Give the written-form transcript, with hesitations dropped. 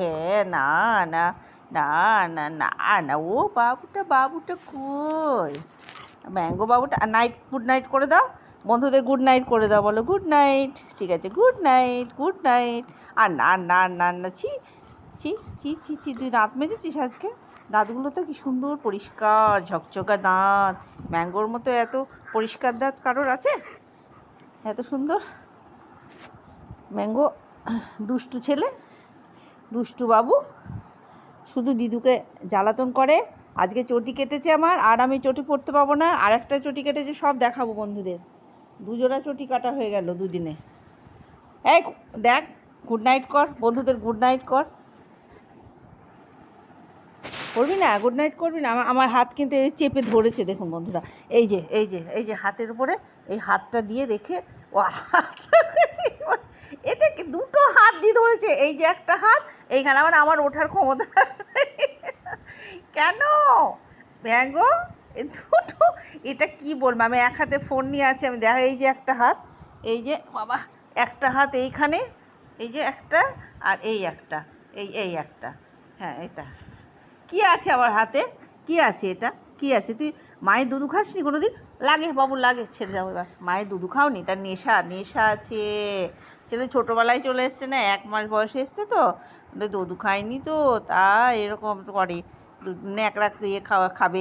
হ্যাঁ, না না না না না না, ও বাবুটা কই? ম্যাঙ্গো বাবুটা নাইট, গুড নাইট করে দাও বন্ধুদের, গুড নাইট করে দাও, বলো গুড নাইট। ঠিক আছে, গুড নাইট, গুড নাইট। আর না না না না, ছি ছি ছি ছি ছি, তুই দাঁত মেজেছিস আজকে? দাঁতগুলো তো কি সুন্দর পরিষ্কার ঝকঝকা দাঁত। ম্যাঙ্গোর মতো এত পরিষ্কার দাঁত কারোর আছে? এত সুন্দর ম্যাঙ্গো। দুষ্টু ছেলে, দুষ্টু বাবু, শুধু দিদুকে জ্বালাতন করে। আজকে চটি কেটেছে আমার, আর আমি চটি পড়তে পাবো না। আর একটা চটি কেটেছে, সব দেখাবো বন্ধুদের। দুজোড়া চটি কাটা হয়ে গেল দুদিনে। এই দেখ, গুড নাইট কর বন্ধুদের, গুড নাইট কর। করবি না? গুড নাইট করবি না? আমার হাত কিন্তু এই চেপে ধরেছে, দেখুন বন্ধুরা। এই যে হাতের উপরে এই হাতটা দিয়ে রেখে ও এটা কি দুটো হাত দিয়ে ধরেছে। এই যে একটা হাত এইখানে, আমার ওঠার ক্ষমতা কেন ব্যাঙ্গো দুটো? এটা কি বলবো, আমি এক হাতে ফোন নিয়ে আছি, আমি দেখা। এই যে একটা হাত, এই যে বাবা একটা হাত এইখানে, এই যে একটা, আর এই একটা, এই একটা। হ্যাঁ, এটা কি আছে আমার হাতে? কি আছে এটা? কি আছে? তুই মায়ের দুধু খাসনি কোনো দিন? লাগে বাবু, লাগে, ছেড়ে দাও এবার। মায়ের দুধু খাওনি? তার নেশা আছে। ছেলে ছোটোবেলায় চলে এসছে না, 1 মাস বয়সে এসছে তো, দুধু খায়নি তো, তা এরকম করে ন্যাকড়া খাবে।